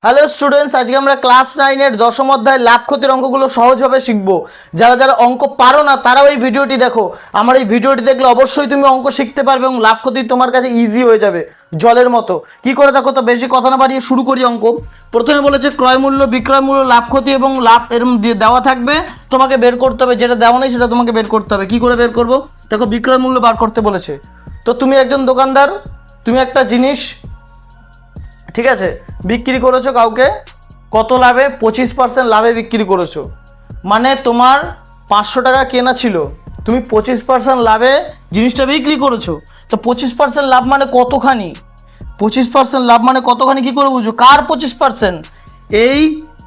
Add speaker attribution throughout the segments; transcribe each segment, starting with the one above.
Speaker 1: Hello students, আজকে আমরা class 9 দশম অধ্যায় লাভ ক্ষতির অঙ্কগুলো সহজভাবে শিখবো। যারা যারা অঙ্ক পারো না তারাও এই ভিডিওটি দেখো। আমার এই ভিডিওটি দেখলে অবশ্যই তুমি অঙ্ক শিখতে পারবে এবং লাভ ক্ষতি তোমার কাছে ইজি হয়ে যাবে, জলের মতো। কি করে দেখো, তো বেশি কথা না বাড়িয়ে শুরু করি অঙ্ক। প্রথমে বলেছে ক্রয় মূল্য, বিক্রয় মূল্য, লাভ ক্ষতি এবং লাভ এরম দিয়ে দেওয়া থাকবে, তোমাকে বের করতে হবে। যেটা দেওয়া নেই সেটা তোমাকে বের করতে হবে। কি করে বের করবো? দেখো, বিক্রয় মূল্য বার করতে বলেছে। তো তুমি একজন দোকানদার, তুমি একটা জিনিস, ঠিক আছে, বিক্রি করেছো কাউকে কত লাভে? 25% লাভে বিক্রি করেছো। মানে তোমার 500 টাকা কেনা ছিল, তুমি 25% লাভে জিনিসটা বিক্রি করেছো। তো 25% লাভ মানে কতখানি? 25% লাভ মানে কতখানি কি করে বুঝো? কার 25%? এই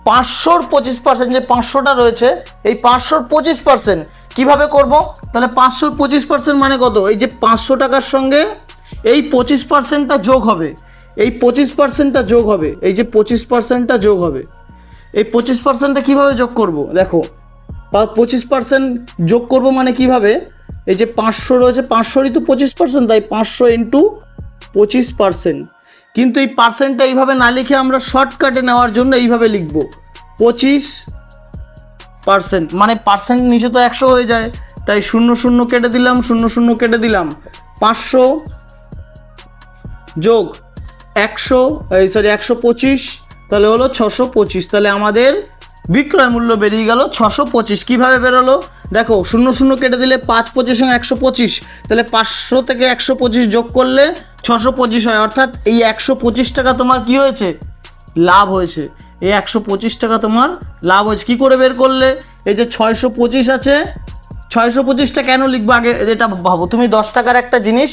Speaker 1: 500-র 25%, যে 500টা রয়েছে এই 500-র 25%। কিভাবে করব? তাহলে 500-র 25% মানে কত? এই যে 500 টাকার সঙ্গে এই 25%টা যোগ হবে, এই 25%টা যোগ হবে, এই যে 25%টা যোগ হবে। এই 25%টা কীভাবে যোগ করব? দেখো, 25% যোগ করব মানে কিভাবে? এই যে 500 রয়েছে, 500রই তো 25%, তাই 500 ইন্টু 25%। কিন্তু এই পার্সেন্টটা এইভাবে না লিখে আমরা শর্টকাটে নেওয়ার জন্য এইভাবে লিখব 25%। মানে পার্সেন্ট নিচে তো 100 হয়ে যায়, তাই 0 কেটে দিলাম, 0 কেটে দিলাম। 500 যোগ 125, তাহলে হলো 625। তাহলে আমাদের বিক্রয় মূল্য বেরিয়ে গেল 625। কীভাবে বেরোলো? দেখো, 0 কেটে দিলে 5 25 125, তাহলে 500 থেকে 125 যোগ করলে 625 হয়। অর্থাৎ এই 125 টাকা তোমার কি হয়েছে? লাভ হয়েছে। এই 125 টাকা তোমার লাভ হয়েছে। কী করে বের করলে? এই যে 625 আছে, 625টা কেন লিখবো আগে এটা ভাবো। তুমি 10 টাকার একটা জিনিস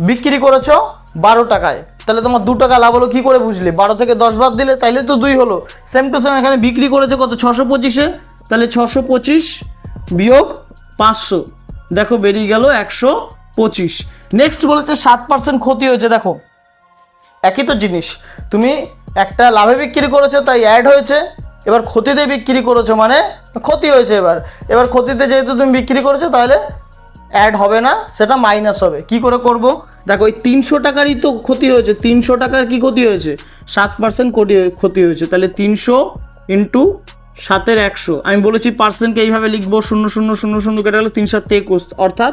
Speaker 1: বিক্রি করেছো 12 টাকায়, তাহলে তোমার 2 টাকা লাভ হলো। কি করে বুঝলে? 12 থেকে 10 বাদ দিলে তাইলে তো 2 হলো। সেম টু সেম এখানে বিক্রি করেছে কত? 625-এ, তাহলে 625 বিয়োগ 500, দেখো বেরিয়ে গেল 125। নেক্সট বলেছে 7% ক্ষতি হয়েছে। দেখো, একই তো জিনিস, তুমি একটা লাভে বিক্রি করেছো তাই অ্যাড হয়েছে, এবার ক্ষতিতে বিক্রি করেছো মানে ক্ষতি হয়েছে। এবার ক্ষতিতে যেহেতু তুমি বিক্রি করেছো তাহলে অ্যাড হবে না, সেটা মাইনাস হবে। কি করে করব? দেখো, এই 300 টাকারই তো ক্ষতি হয়েছে। 300 টাকার কি ক্ষতি হয়েছে? 7% ক্ষতি হয়েছে। তাহলে 300 ইন্টু 7-এর 100। আমি বলেছি পার্সেন্টকে এইভাবে লিখবো, 0 কেটে গেল 3 7 21, অর্থাৎ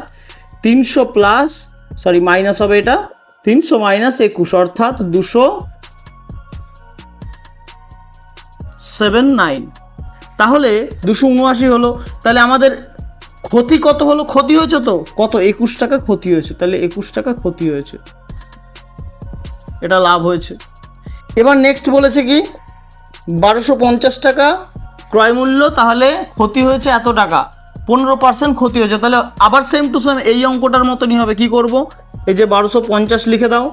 Speaker 1: 300 প্লাস মাইনাস হবে, এটা 300 মাইনাস 21, অর্থাৎ 279। তাহলে 279 হলো। তাহলে আমাদের ক্ষতি কত হলো? ক্ষতি হয়েছে তো কত? 21 টাকা ক্ষতি হয়েছে। তাহলে 21 টাকা ক্ষতি হয়েছে, এটা লাভ হয়েছে। এবার নেক্সট বলেছে কি 1250 টাকা ক্রয় মূল্য, তাহলে ক্ষতি হয়েছে এত টাকা, 15% ক্ষতি হয়েছে। তাহলে আবার সেম টু সেম এই অঙ্কটার মতনই হবে। কি করব? এই যে 1250 লিখে দাও,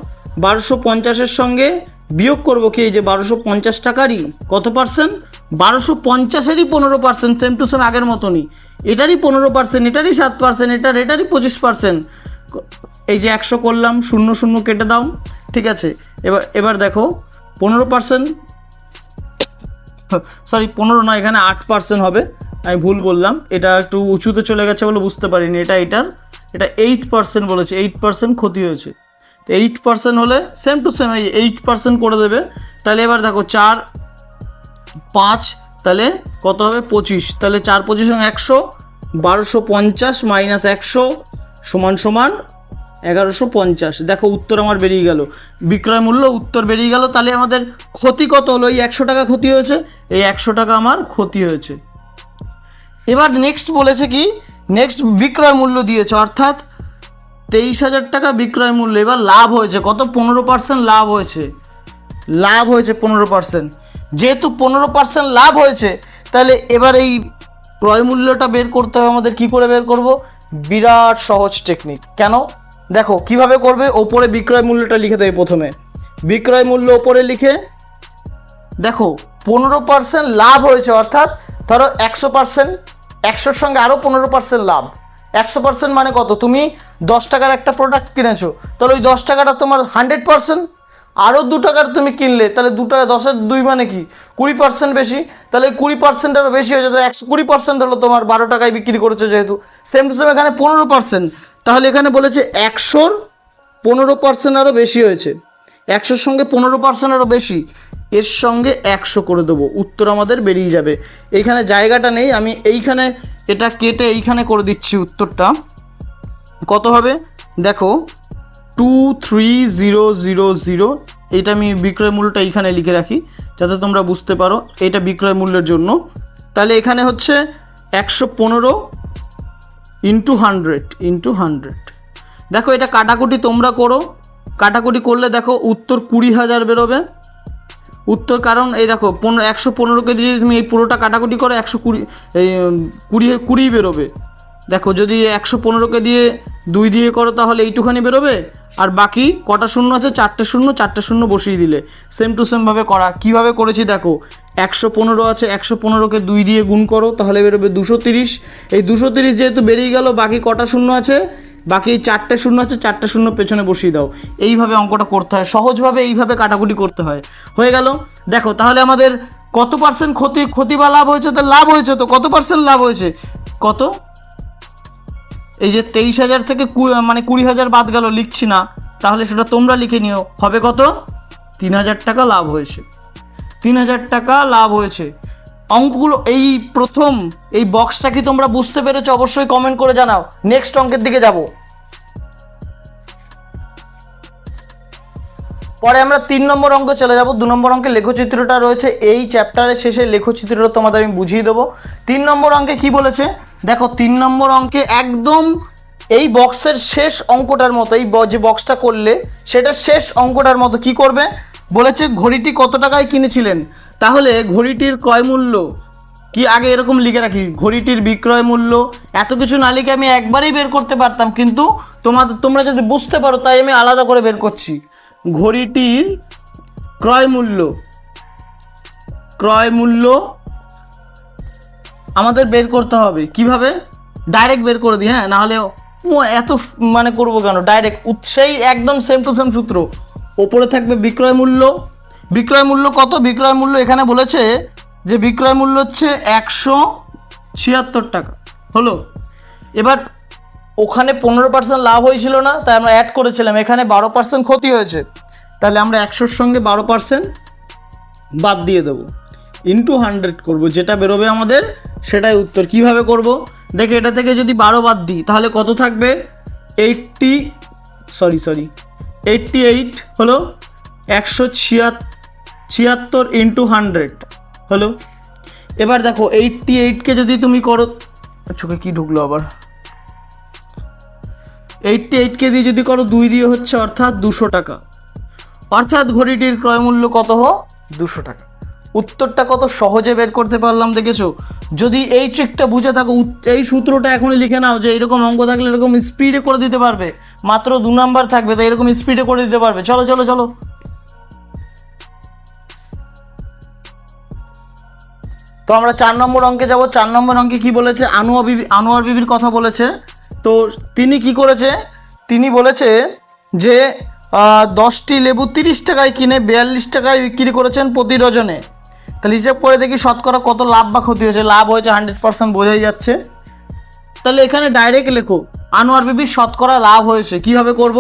Speaker 1: 1250-এর সঙ্গে বিয়োগ করব কি এই যে 1250 টাকারই কত পার্সেন্ট? 1250-এরই 15%, সেম টু সেম আগের মতনই। এটারই 15%, এটারই 7%, এটারই 25%। এই যে 100 করলাম, 0 কেটে দাও, ঠিক আছে। এবার দেখো 15%, 15 নয়, এখানে 8% হবে। আমি ভুল বললাম, এটা একটু উঁচুতে চলে গেছে বলে বুঝতে পারিনি। এটা 8% বলেছে, 8% ক্ষতি হয়েছে। 8% হলে সেম টু সেম এই 8% করে দেবে। তাহলে এবার দেখো 4 5, তাহলে কত হবে? 25। তাহলে 4 25 100, 1250 মাইনাস 100 সমান 1150। দেখো উত্তর আমার বেরিয়ে গেল, বিক্রয় মূল্য উত্তর বেরিয়ে গেল। তাহলে আমাদের ক্ষতি কত হলো? এই 100 টাকা ক্ষতি হয়েছে, এই 100 টাকা আমার ক্ষতি হয়েছে। এবার নেক্সট বলেছে কি, নেক্সট বিক্রয় মূল্য দিয়েছে, অর্থাৎ 23,000 টাকা বিক্রয় মূল্য। এবার লাভ হয়েছে কত? 15% লাভ হয়েছে। 15%। যেহেতু 15% লাভ হয়েছে, তাহলে এবার এই ক্রয় মূল্যটা বের করতে হবে আমাদের। কি করে বের করব? বিরাট সহজ টেকনিক। কেন? দেখো কিভাবে করবে। ওপরে বিক্রয় মূল্যটা লিখে দেবে। প্রথমে বিক্রয় মূল্য ওপরে লিখে দেখো 15% লাভ হয়েছে, অর্থাৎ ধরো 100%, 100-র সঙ্গে আরও 15% লাভ। 100% মানে কত? তুমি 10 টাকার একটা প্রোডাক্ট কিনেছো, তাহলে ওই 10 টাকাটা তোমার 100%। আরও 2 টাকার তুমি কিনলে, তাহলে 2 টাকা 10-এর 2 মানে কি? 20% বেশি। তাহলে 20% আরও বেশি হয়ে যেত, 120% হলো তোমার। 12 টাকায় বিক্রি করেছো যেহেতু। সেম টু সেম এখানে 15%, তাহলে এখানে বলেছে 100-র 15% আরও বেশি হয়েছে। 100-এর সঙ্গে 15%-এরও বেশি, এর সঙ্গে 100 করে দেবো, উত্তর আমাদের বেরিয়ে যাবে। এইখানে জায়গাটা নেই, আমি এইখানে এটা কেটে এইখানে করে দিচ্ছি। উত্তরটা কত হবে দেখো, 23000। এইটা আমি বিক্রয় মূল্যটা এইখানে লিখে রাখি যাতে তোমরা বুঝতে পারো এটা বিক্রয় মূল্যের জন্য। তাহলে এখানে হচ্ছে 115 ইন্টু 100। দেখো এটা কাটাকুটি তোমরা করো, কাটাকুটি করলে দেখো উত্তর 20,000 বেরোবে উত্তর। কারণ এই দেখো 115কে দিয়ে তুমি এই পুরোটা কাটাকুটি করো, 120 এই 20 বেরোবে। দেখো যদি 115কে দিয়ে 2 দিয়ে করো তাহলে এইটুখানি বেরোবে, আর বাকি কটা শূন্য আছে, 4টে শূন্য বসিয়ে দিলে। সেম টু সেমভাবে করা। কীভাবে করেছি দেখো, 115 আছে, 115কে 2 দিয়ে গুণ করো তাহলে বেরোবে 230। এই 230 যেহেতু বেরিয়ে গেল, বাকি কটা শূন্য আছে, বাকি 4টে শূন্য আছে, 4টে শূন্য পেছনে বসিয়ে দাও। এইভাবে অঙ্কটা করতে হয়, সহজভাবে এইভাবে কাটাকুটি করতে হয়। হয়ে গেল। দেখো তাহলে আমাদের কত পার্সেন্ট ক্ষতি বা লাভ হয়েছে? তো লাভ হয়েছে, তো কত পার্সেন্ট লাভ হয়েছে? কত? এই যে 23,000 থেকে 20,000 বাদ গেল, লিখছি না, তাহলে সেটা তোমরা লিখে নিও। হবে কত? 3,000 টাকা লাভ হয়েছে। 3,000 টাকা লাভ হয়েছে। অঙ্কগুলো এই প্রথম এই বক্সটা কি তোমরা বুঝতে পেরেছো? অবশ্যই কমেন্ট করে জানাও। নেক্সট অঙ্কের দিকে যাব। পরে আমরা 3 নম্বর অঙ্ক চলে যাব। 2 নম্বর অঙ্কে লেখচিত্রটা রয়েছে এই চ্যাপ্টারের শেষে, লেখচিত্রটা তোমাদের আমি বুঝিয়ে দেবো। 3 নম্বর অঙ্কে কি বলেছে দেখো, 3 নম্বর অঙ্কে একদম এই বক্সের শেষ অঙ্কটার মতো, এই যে বক্সটা করলে সেটা শেষ অঙ্কটার মতো কি করবে বলেছে, ঘড়িটি কত টাকায় কিনেছিলেন। তাহলে ঘড়িটির ক্রয় মূল্য কি আগে এরকম লিখে রাখি, ঘড়িটির বিক্রয় মূল্য। এত কিছু না লিখে আমি একবারেই বের করতে পারতাম, কিন্তু তোমরা যদি বুঝতে পারো তাই আমি আলাদা করে বের করছি। ঘড়িটির ক্রয় মূল্য আমাদের বের করতে হবে। কিভাবে? ডাইরেক্ট বের করে দিই, হ্যাঁ, নাহলে এত করবো কেন, ডাইরেক্ট সেই একদম সেম টু সেম সূত্র। ওপরে থাকবে বিক্রয় মূল্য। বিক্রয় মূল্য কত? বিক্রয় মূল্য এখানে বলেছে যে বিক্রয় মূল্য হচ্ছে 176 টাকা হলো। এবার ওখানে 15% লাভ হয়েছিল না, তাই আমরা অ্যাড করেছিলাম, এখানে 12% ক্ষতি হয়েছে, তাহলে আমরা 100-র সঙ্গে 12% বাদ দিয়ে দেবো, ইন্টু 100 করবো, যেটা বেরোবে আমাদের সেটাই উত্তর। কিভাবে করব দেখে, এটা থেকে যদি 12 বাদ দিই তাহলে কত থাকবে, 88 হলো। 176 ইন্টু 100 হলো। এবার দেখো 88কে যদি তুমি করো, চোখে কি ঢুকলো আবার, 88কে দিয়ে যদি করো 2 দিয়ে হচ্ছে, অর্থাৎ 200 টাকা। অর্থাৎ ঘড়িটির ক্রয় মূল্য কত? 200 টাকা। উত্তরটা কত সহজে বের করতে পারলাম দেখেছো? যদি এই ট্রিকটা বুঝে থাকো, এই সূত্রটা এখনই লিখে নাও, যে এরকম অঙ্ক থাকলে এরকম স্পিডে করে দিতে পারবে। মাত্র 2 নাম্বার থাকবে, তাই এরকম স্পিডে করে দিতে পারবে। চলো চলো চলো। তো আমরা 4 নম্বর অঙ্কে যাব। 4 নম্বর অঙ্কে কি বলেছে, আনোয়ার বিবির কথা বলেছে। তো তিনি কি করেছে, তিনি বলেছে যে 10টি লেবু 30 টাকায় কিনে 42 টাকায় বিক্রি করেছেন প্রতি ডজনে। তাহলে হিসাব করে দেখি শতকরা কত লাভ বা ক্ষতি হয়েছে। লাভ হয়েছে 100%, বোঝাই যাচ্ছে। তাহলে এখানে ডাইরেক্ট লেখো আনোয়ার বিবির শতকরা লাভ হয়েছে। কিভাবে করব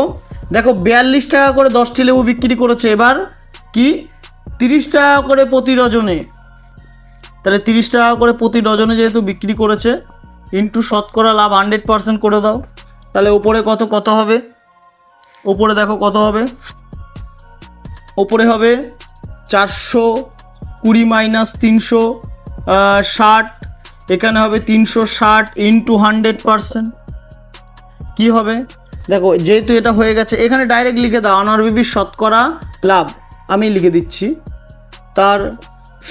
Speaker 1: দেখো, 42 টাকা করে 10টি লেবু বিক্রি করেছে, এবার কি 30 টাকা করে প্রতি ডজনে। তাহলে 30 টাকা করে প্রতি ডজনে যেহেতু বিক্রি করেছে, ইন্টু শতকরা লাভ 100% করে দাও। তাহলে ওপরে কত হবে, ওপরে দেখো কত হবে, ওপরে হবে 420 মাইনাস 360, এখানে হবে 360 ইন্টু 100%। কী হবে দেখো, যেহেতু এটা হয়ে গেছে এখানে ডাইরেক্ট লিখে দাও আনোয়ার বিবির শতকরা লাভ। আমি লিখে দিচ্ছি, তার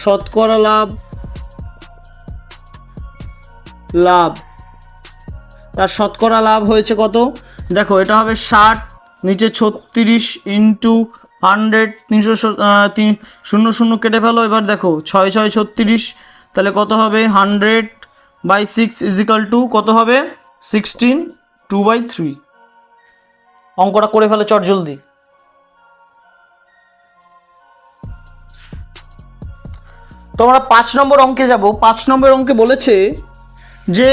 Speaker 1: শতকরা লাভ তার শতকরা লাভ হয়েছে কত দেখো, এটা হবে 60, নিচে 36 ইন্টু 100, 300 কেটে ফেলো। এবার দেখো 6 6 36, তাহলে কত হবে 100/6 ইজিক্যাল টু কত হবে 16, 2/3। অঙ্কটা করে ফেলো চট জলদি। তোমরা 5 নম্বর অঙ্কে যাব। 5 নম্বর অঙ্কে বলেছে যে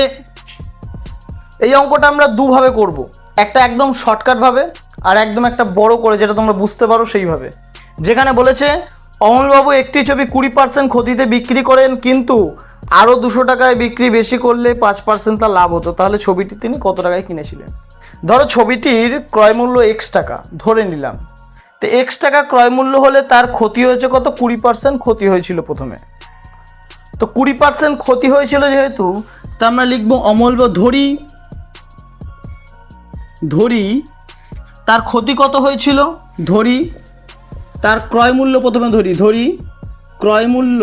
Speaker 1: এই অঙ্কটা আমরা দুভাবে করব, একটা একদম শর্টকাট ভাবে আর একদম একটা বড় করে, যেটা তোমরা বুঝতে পারো সেইভাবে। যেখানে বলেছে অমলবাবু একটি ছবি 20% ক্ষতিতে বিক্রি করেন, কিন্তু আরও 200 টাকায় বিক্রি বেশি করলে 5% তার লাভ হতো, তাহলে ছবিটি তিনি কত টাকায় কিনেছিলেন? ধরো ছবিটির ক্রয় মূল্য X টাকা ধরে নিলাম, তো X টাকা ক্রয় মূল্য হলে তার ক্ষতি হয়েছে কত? 20% ক্ষতি হয়েছিল প্রথমে। তো 20% ক্ষতি হয়েছিল যেহেতু, তা আমরা লিখবো অমলবাবু ধরি তার ক্ষতি কত হয়েছিল, ধরি তার ক্রয় মূল্য, প্রথমে ধরি ক্রয় মূল্য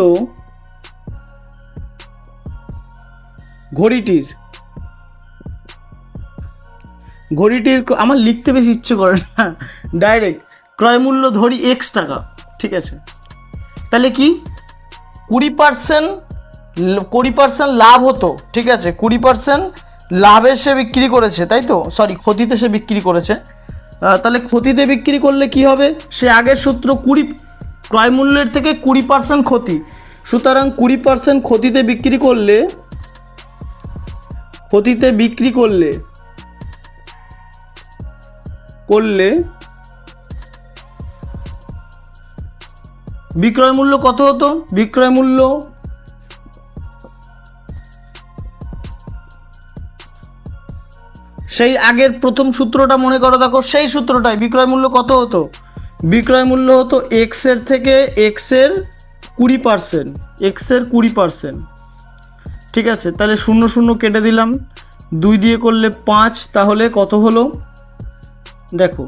Speaker 1: ঘড়িটির আমার লিখতে বেশি ইচ্ছে করে না, ডাইরেক্ট ক্রয় মূল্য ধরি X টাকা, ঠিক আছে। তাহলে কি 20% লাভ হতো, ঠিক আছে, 20% লাভে সে বিক্রি করেছে, তাই তো, সরি ক্ষতিতে সে বিক্রি করেছে। তাহলে ক্ষতিতে বিক্রি করলে কি হবে? সে আগের সূত্র 20 ক্রয় মূল্যের থেকে 20% ক্ষতি, সুতরাং 20% ক্ষতিতে বিক্রি করলে বিক্রয় মূল্য কত হতো? বিক্রয় মূল্য সেই আগের প্রথম সূত্রটা মনে করো, দেখো সেই সূত্রটাই, বিক্রয় মূল্য কত হতো? বিক্রয় মূল্য হতো X এর থেকে X এর 20%, ঠিক আছে। তাহলে 0 0 কেটে দিলাম, 2 দিয়ে করলে 5, তাহলে কত হলো? দেখো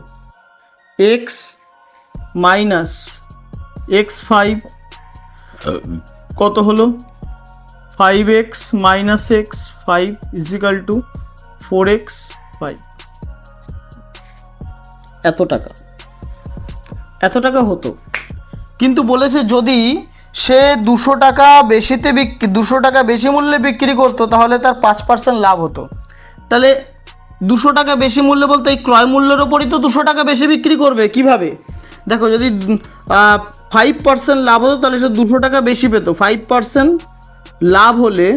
Speaker 1: X মাইনাস X5 কত হলো? 5X minus X5 is equal two 4X5। এত টাকা হতো, কিন্তু বলেছে যদি সে 200 টাকা বেশি মূল্যে বিক্রি করতো, তাহলে তার 5% লাভ হতো। তাহলে 200 টাকা বেশি মূল্যে বলতে এই ক্রয় মূল্যের ওপরই তো 200 টাকা বেশি বিক্রি করবে। কিভাবে? দেখো যদি 5% লাভ হতো, তাহলে সে 200 টাকা বেশি পেত। 5% লাভ হলে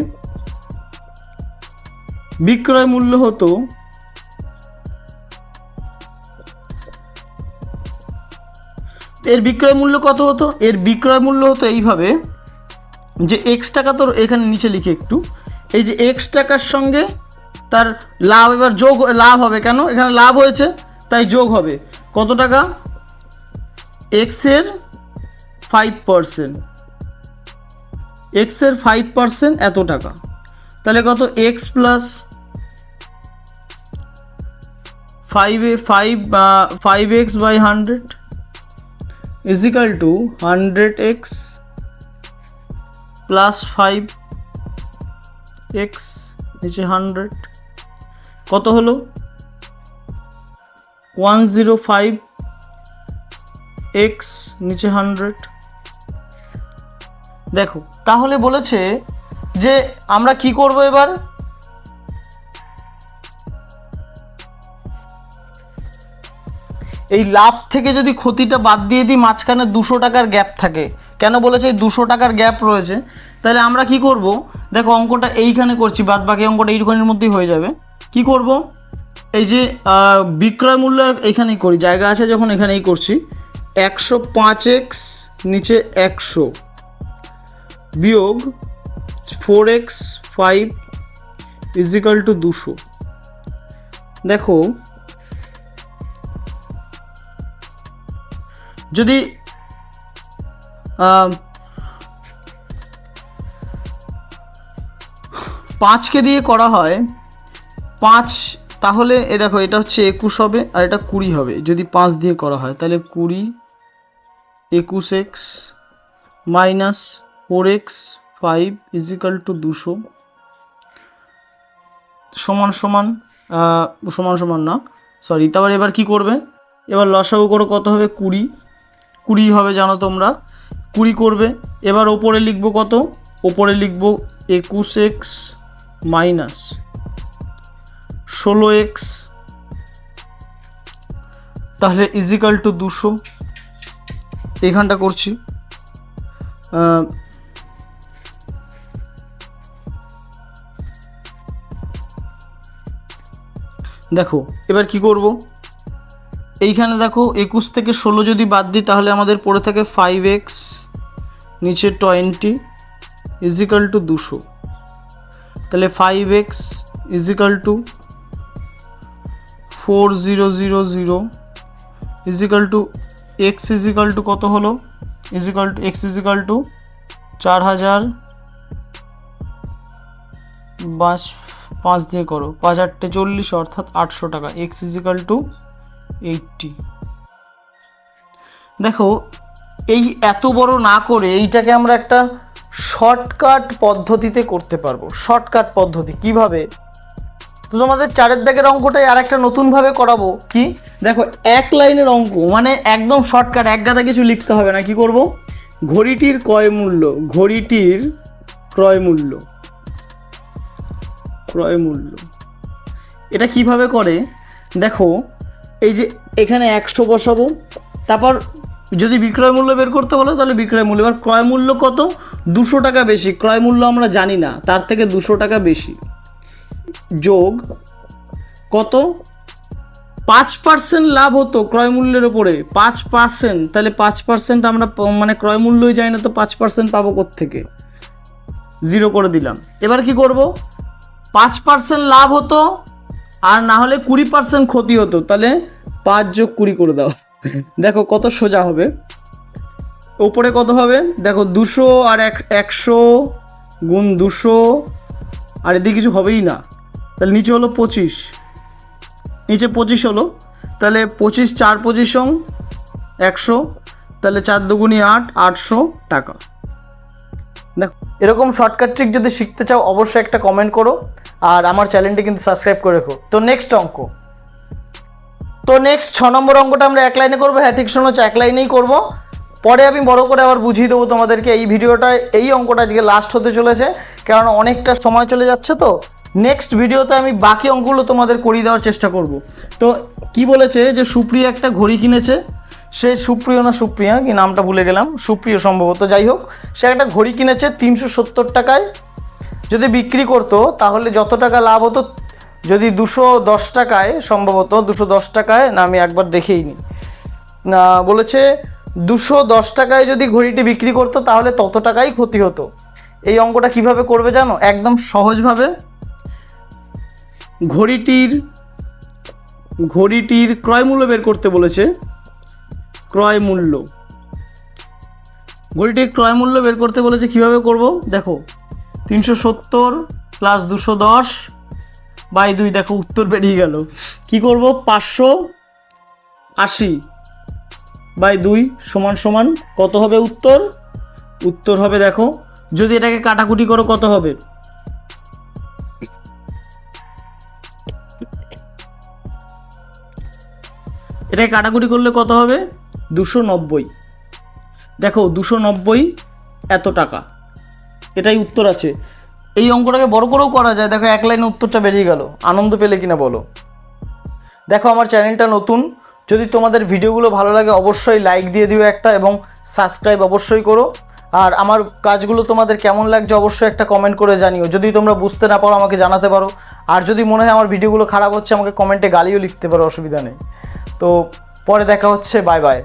Speaker 1: বিক্রয় মূল্য হতো বিক্রয় মূল্য কত হতো? বিক্রয় মূল্য হতো এইভাবে যে X টাকা, তোর এখানে নিচে লিখে একটু, এই যে X টাকার সঙ্গে তার লাভ, এবার লাভ হবে কেন? এখানে লাভ হয়েছে তাই যোগ হবে কত টাকা? X এর 5% এত টাকা। তাহলে কত? X plus 5X by 100 equal to 100X plus 5X নিচে 100 কত হলো? 105X নিচে 100। দেখো তাহলে বলেছে যে আমরা কি করব এবার? এই লাভ থেকে যদি ক্ষতিটা বাদ দিয়ে দিই, মাঝখানে 200 টাকার গ্যাপ থাকে। কেন বলেছে এই 200 টাকার গ্যাপ রয়েছে? তাহলে আমরা কি করব? দেখো অঙ্কটা এইখানে করছি, বাদ বাকি অঙ্কটা এইখানের মধ্যেই হয়ে যাবে। কি করব? এই যে বিক্রয় মূল্য এখানেই করি, জায়গা আছে যখন এখানেই করছি। 105X নিচে 100 বিয়োগ 4X5 ইজিক্যাল টু 200। দেখো যদি 5কে দিয়ে করা হয় 5, তাহলে এ দেখো এটা হচ্ছে 21 হবে আর এটা 20 হবে। যদি 5 দিয়ে করা হয় তাহলে 20 21X minus 4X5 is equal two 200 সমান সমান না, সরি। তারপর এবার কি করবে? এবার লসাগু করো, কত হবে? 20 হবে, জানো তোমরা 20 করবে। এবার ওপরে লিখবো কত? ওপরে লিখবো 21X মাইনাস 16X, তাহলে ইজিক্যাল টু 200। এখানটা করছি, দেখো এবার কি করব? এইখানে দেখো 21 থেকে 16 যদি বাদ দিই তাহলে আমাদের পড়ে থাকে 5x নিচে 20 ইজিক্যাল টু 200। তাহলে 5x equal to 4000 equal to x equal to কত হলো, equal to x equal to 4000 5 দিয়ে করো, 5 8 40 অর্থাৎ 800 টাকা। x equal to 80। দেখো এই এত বড় না করে এইটাকে আমরা একটা শর্টকাট পদ্ধতিতে করতে পারবো। শর্টকাট পদ্ধতি কিভাবে? তো তোমাদের 4 দাগের অঙ্কটাই আর একটা নতুনভাবে করাবো। কি দেখো, এক লাইনের অঙ্ক, মানে একদম শর্টকাট, এক গাদা কিছু লিখতে হবে না। কি করব? ঘড়িটির ক্রয় মূল্য, ঘড়িটির ক্রয় মূল্য, ক্রয় মূল্য এটা কিভাবে করে দেখো, এই যে এখানে 100 বসাবো, তারপর যদি বিক্রয় মূল্য বের করতে বলো তাহলে বিক্রয় মূল্য, এবার ক্রয় মূল্য কত, 200 টাকা বেশি, ক্রয় মূল্য আমরা জানি না, তার থেকে 200 টাকা বেশি, যোগ কত, 5% লাভ হতো ক্রয় মূল্যের ওপরে, 5%, তাহলে 5% আমরা মানে ক্রয় মূল্যই যায় না, তো 5% পাবো কোত্থেকে, 0 করে দিলাম। এবার কি করব, 5% লাভ হতো আর না হলে 20% ক্ষতি হতো, তাহলে 5 যোগ 20 করে দাও। দেখো কত সোজা হবে। ওপরে কত হবে দেখো, 200 আর 100 গুণ 200, আর এদিকে কিছু হবেই না, তাহলে নিচে হলো 25, নিচে 25 হলো, তাহলে 25 4 25 100, তাহলে 4 দুগুণী 8, 800 টাকা। দেখো এরকম শর্টকাট ট্রিক যদি শিখতে চাও অবশ্যই একটা কমেন্ট করো, আর আমার চ্যানেলটি কিন্তু সাবস্ক্রাইব করে রেখো। তো নেক্সট অঙ্ক, তো নেক্সট 6 নম্বর অঙ্কটা আমরা এক লাইনে করবো। হ্যাঁ ঠিক শোনোছো, এক লাইনেই করবো, পরে আমি বড় করে আবার বুঝিয়ে দেবো তোমাদেরকে। এই ভিডিওটা, এই অঙ্কটা আজকে লাস্ট হতে চলেছে, কারণ অনেকটা সময় চলে যাচ্ছে। তো নেক্সট ভিডিওতে আমি বাকি অঙ্কগুলো তোমাদের করিয়ে দেওয়ার চেষ্টা করব। তো কি বলেছে যে সুপ্রিয়া একটা ঘড়ি কিনেছে, সে সুপ্রিয় না সুপ্রিয়া কি নামটা ভুলে গেলাম, সুপ্রিয় সম্ভবত, যাই হোক সে একটা ঘড়ি কিনেছে 370 টাকায়। যদি বিক্রি করতো তাহলে যত টাকা লাভ হতো, যদি 210 টাকায়, সম্ভবত 210 টাকায় না, আমি একবার দেখেই নি, না বলেছে 210 টাকায় যদি ঘড়িটি বিক্রি করতো তাহলে তত টাকাই ক্ষতি হতো। এই অঙ্কটা কিভাবে করবে জানো? একদম সহজভাবে, ঘড়িটির ক্রয় মূল্য বের করতে বলেছে, ক্রয় মূল্য, ঘড়িটির ক্রয় মূল্য বের করতে বলেছে। কিভাবে করব দেখো, 370 প্লাস 210 বাই 2, দেখো উত্তর বেরিয়ে গেল। কি করব, 580 বাই 2 সমান সমান কত হবে উত্তর? উত্তর হবে দেখো, যদি এটাকে কাটাকুটি করো কত হবে, এটাকে কাটাকুটি করলে কত হবে, 290। দেখো 290 এত টাকা, এটাই উত্তর আছে। এই অঙ্কটাকে বড় করেও করা যায়, দেখো এক লাইনে উত্তরটা বেরিয়ে গেল। আনন্দ পেলে কিনা বলো? দেখো আমার চ্যানেলটা নতুন, যদি তোমাদের ভিডিওগুলো ভালো লাগে অবশ্যই লাইক দিয়ে দিও একটা, এবং সাবস্ক্রাইব অবশ্যই করো। আর আমার কাজগুলো তোমাদের কেমন লাগছে অবশ্যই একটা কমেন্ট করে জানিও। যদি তোমরা বুঝতে না পারো আমাকে জানাতে পারো, আর যদি মনে হয় আমার ভিডিওগুলো খারাপ হচ্ছে আমাকে কমেন্টে গালিও লিখতে পারো, অসুবিধা নেই। তো পরে দেখা হচ্ছে, বাই বাই।